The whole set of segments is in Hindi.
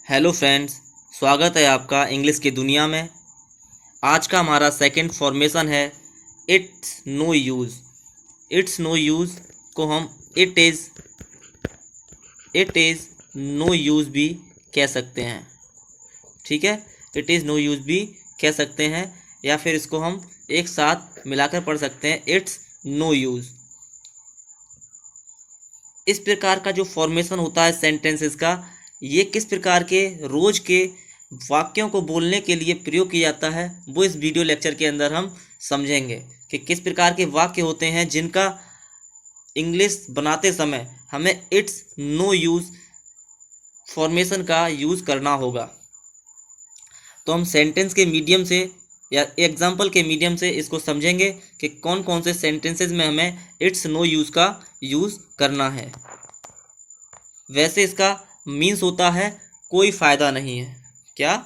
हेलो फ्रेंड्स, स्वागत है आपका इंग्लिश की दुनिया में। आज का हमारा सेकंड फॉर्मेशन है it's no use. It's no use को हम इट इज़ नो यूज़ भी कह सकते हैं। ठीक है, इट इज़ नो यूज़ भी कह सकते हैं या फिर इसको हम एक साथ मिलाकर पढ़ सकते हैं, इट्स नो यूज़। इस प्रकार का जो फॉर्मेशन होता है सेंटेंसेस का, ये किस प्रकार के रोज के वाक्यों को बोलने के लिए प्रयोग किया जाता है, वो इस वीडियो लेक्चर के अंदर हम समझेंगे कि किस प्रकार के वाक्य होते हैं जिनका इंग्लिश बनाते समय हमें इट्स नो यूज़ फॉर्मेशन का यूज़ करना होगा। तो हम सेंटेंस के मीडियम से या एग्जाम्पल के मीडियम से इसको समझेंगे कि कौन कौन से सेंटेंसेस में हमें इट्स नो यूज़ का यूज़ करना है। वैसे इसका मीन्स होता है कोई फ़ायदा नहीं है। क्या?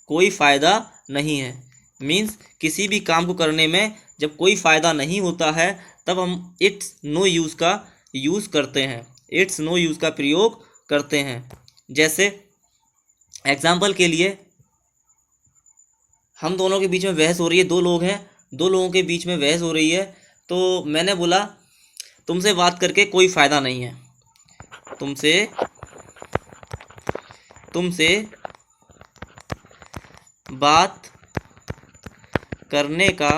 कोई फ़ायदा नहीं है मीन्स किसी भी काम को करने में जब कोई फ़ायदा नहीं होता है तब हम इट्स नो यूज़ का यूज़ करते हैं, इट्स नो यूज़ का प्रयोग करते हैं। जैसे एग्जाम्पल के लिए, हम दोनों के बीच में बहस हो रही है, दो लोग हैं, दो लोगों के बीच में बहस हो रही है, तो मैंने बोला तुमसे बात करके कोई फ़ायदा नहीं है, तुमसे बात करने का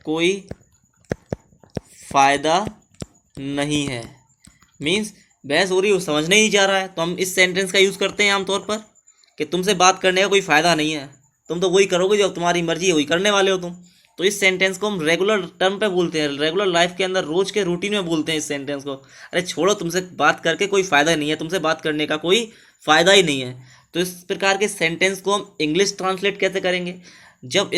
कोई फ़ायदा नहीं है मीन्स बहस हो रही है, वो समझ नहीं जा रहा है, तो हम इस सेंटेंस का यूज़ करते हैं आमतौर पर कि तुमसे बात करने का कोई फ़ायदा नहीं है, तुम तो वही करोगे जो तुम्हारी मर्जी है, वही करने वाले हो तुम। तो इस सेंटेंस को हम रेगुलर टर्म पे बोलते हैं, रेगुलर लाइफ के अंदर रोज के रूटीन में बोलते हैं इस सेंटेंस को। अरे छोड़ो, तुमसे बात करके कोई फ़ायदा नहीं है, तुमसे बात करने का कोई फ़ायदा ही नहीं है। तो इस प्रकार के सेंटेंस को हम इंग्लिश ट्रांसलेट कैसे करेंगे? जब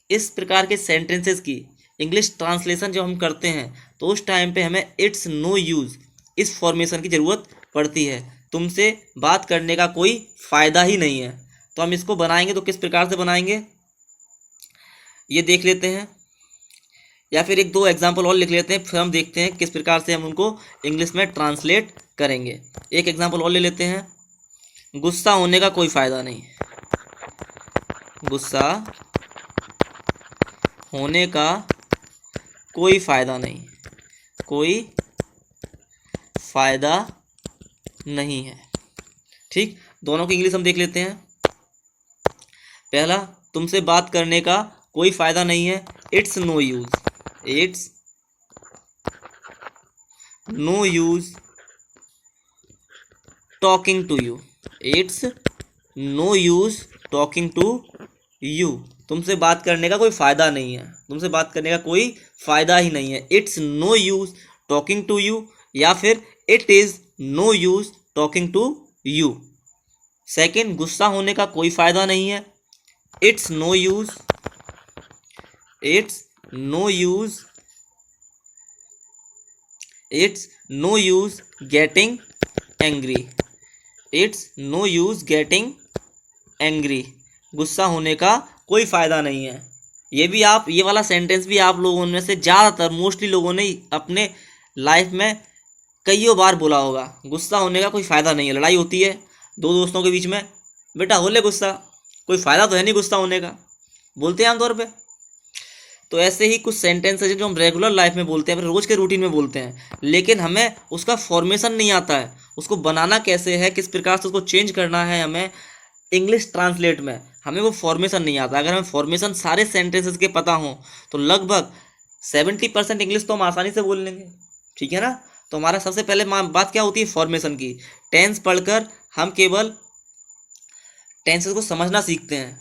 इस प्रकार के सेंटेंसेस की इंग्लिश ट्रांसलेशन जब हम करते हैं तो उस टाइम पे हमें इट्स नो यूज़ इस फॉर्मेशन की ज़रूरत पड़ती है। तुमसे बात करने का कोई फ़ायदा ही नहीं है। तो हम इसको बनाएंगे तो किस प्रकार से बनाएंगे ये देख लेते हैं, या फिर एक दो एग्जाम्पल और लिख लेते हैं, फिर हम देखते हैं किस प्रकार से हम उनको इंग्लिश में ट्रांसलेट करेंगे। एक एग्जाम्पल और ले लेते हैं, गुस्सा होने का कोई फ़ायदा नहीं। गुस्सा होने का कोई फ़ायदा नहीं, कोई फ़ायदा नहीं है। ठीक, दोनों की इंग्लिश हम देख लेते हैं। पहला, तुमसे बात करने का कोई फ़ायदा नहीं है, it's no use, it's no use talking to you, it's no use talking to you. तुमसे बात करने का कोई फ़ायदा नहीं है, तुमसे बात करने का कोई फ़ायदा ही नहीं है, it's no use talking to you, या फिर it is no use talking to you. Second, गुस्सा होने का कोई फ़ायदा नहीं है, it's no use it's no use it's no use getting angry, it's no use getting angry. गुस्सा होने का कोई फ़ायदा नहीं है। ये वाला सेंटेंस भी आप लोगों में से ज़्यादातर मोस्टली लोगों ने अपने लाइफ में कईयों बार बोला होगा। गुस्सा होने का कोई फ़ायदा नहीं है। लड़ाई होती है दो दोस्तों के बीच में, बेटा हो ले गुस्सा, कोई फ़ायदा तो है नहीं गुस्सा होने का, बोलते हैं आमतौर पे। तो ऐसे ही कुछ सेंटेंसेस हैं जो हम रेगुलर लाइफ में बोलते हैं, रोज़ के रूटीन में बोलते हैं, लेकिन हमें उसका फॉर्मेशन नहीं आता है, उसको बनाना कैसे है, किस प्रकार से उसको चेंज करना है हमें इंग्लिश ट्रांसलेट में, हमें वो फॉर्मेशन नहीं आता। अगर हमें फॉर्मेशन सारे सेंटेंसेस के पता हों तो लगभग 70% इंग्लिश तो हम आसानी से बोल लेंगे। ठीक है ना? तो हमारा सबसे पहले बात क्या होती है फॉर्मेशन की। टेंस पढ़कर हम केवल टेंसेस को समझना सीखते हैं,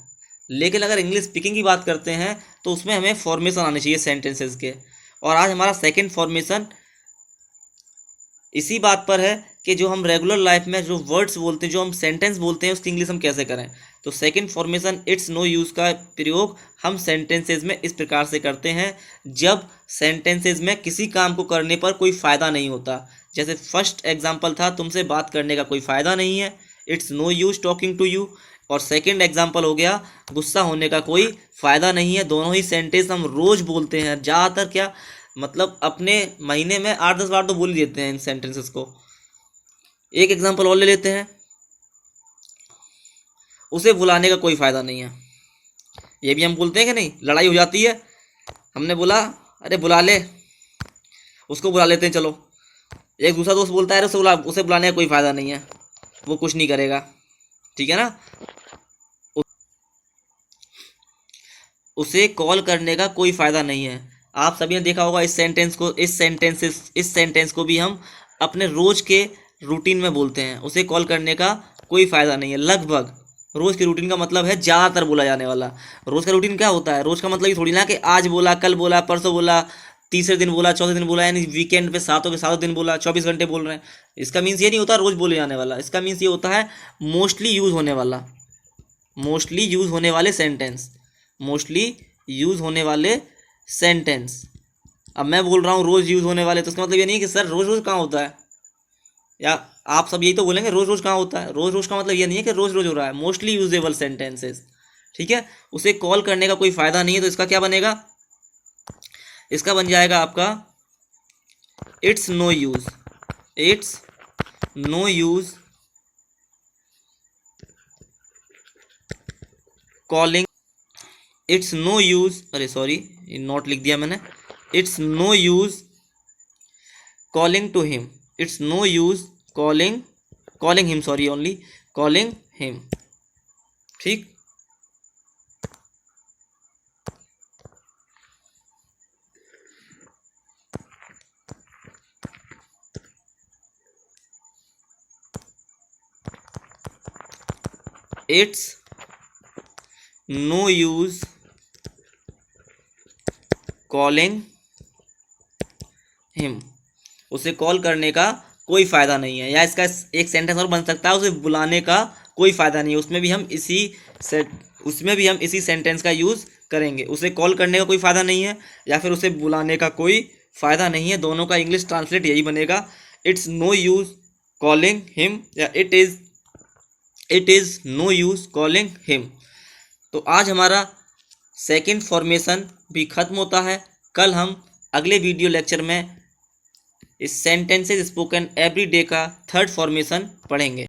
लेकिन अगर इंग्लिश स्पीकिंग की बात करते हैं तो उसमें हमें फॉर्मेशन आने चाहिए सेंटेंसेस के। और आज हमारा सेकंड फॉर्मेशन इसी बात पर है कि जो हम रेगुलर लाइफ में जो वर्ड्स बोलते हैं, जो हम सेंटेंस बोलते हैं, उसकी इंग्लिश हम कैसे करें। तो second formation it's no use का प्रयोग हम सेंटेंसेस में इस प्रकार से करते हैं जब सेंटेंसेस में किसी काम को करने पर कोई फ़ायदा नहीं होता। जैसे फर्स्ट एग्जांपल था, तुमसे बात करने का कोई फ़ायदा नहीं है, it's no use talking to you. और सेकंड एग्जांपल हो गया, गुस्सा होने का कोई फ़ायदा नहीं है। दोनों ही सेंटेंस हम रोज़ बोलते हैं, ज़्यादातर क्या मतलब अपने महीने में 8-10 बार तो बोल ही देते हैं इन सेंटेंसेस को। एक एग्जांपल और ले लेते हैं, उसे बुलाने का कोई फ़ायदा नहीं है। ये भी हम बोलते हैं कि नहीं, लड़ाई हो जाती है, हमने बोला अरे बुला ले, उसको बुला लेते हैं चलो, एक दूसरा दोस्त बोलता है अरे उसे बुलाने का कोई फ़ायदा नहीं है, वो कुछ नहीं करेगा, ठीक है ना। उसे कॉल करने का कोई फ़ायदा नहीं है। आप सभी ने देखा होगा इस सेंटेंस को भी हम अपने रोज के रूटीन में बोलते हैं। उसे कॉल करने का कोई फ़ायदा नहीं है, लगभग। रोज के रूटीन का मतलब है ज़्यादातर बोला जाने वाला। रोज का रूटीन क्या होता है? रोज का मतलब ये थोड़ी ना कि आज बोला, कल बोला, परसों बोला, तीसरे दिन बोला, चौथे दिन बोला, यानी वीकेंड पे सातों के सातों दिन बोला, 24 घंटे बोल रहे हैं। इसका मीन्स ये नहीं होता रोज बोले जाने वाला, इसका मीन्स ये होता है मोस्टली यूज होने वाला, मोस्टली यूज होने वाले सेंटेंस, मोस्टली यूज होने वाले सेंटेंस। अब मैं बोल रहा हूँ रोज यूज होने वाले, तो इसका मतलब ये नहीं है कि सर रोज रोज कहाँ होता है, या आप सब यही तो बोलेंगे रोज रोज कहाँ होता है। रोज रोज का मतलब ये नहीं है कि रोज रोज हो रहा है, मोस्टली यूजेबल सेंटेंसेस, ठीक है। उसे कॉल करने का कोई फायदा नहीं है, तो इसका क्या बनेगा? इसका बन जाएगा आपका it's no use, it's no use calling, it's no use, अरे सॉरी नॉट लिख दिया मैंने, it's no use calling to him, it's no use calling him, sorry only calling him, ठीक। It's no use calling him, उसे कॉल करने का कोई फ़ायदा नहीं है। या इसका एक सेंटेंस और बन सकता है, उसे बुलाने का कोई फ़ायदा नहीं है। उसमें भी हम इसी सेंटेंस का यूज़ करेंगे। उसे कॉल करने का कोई फ़ायदा नहीं है या फिर उसे बुलाने का कोई फ़ायदा नहीं है, दोनों का इंग्लिश ट्रांसलेट यही बनेगा, it's no use calling him, या it is no use calling him. तो आज हमारा सेकंड फॉर्मेशन भी ख़त्म होता है। कल हम अगले वीडियो लेक्चर में इस सेंटेंसेस स्पोकन एवरी डे का थर्ड फॉर्मेशन पढ़ेंगे।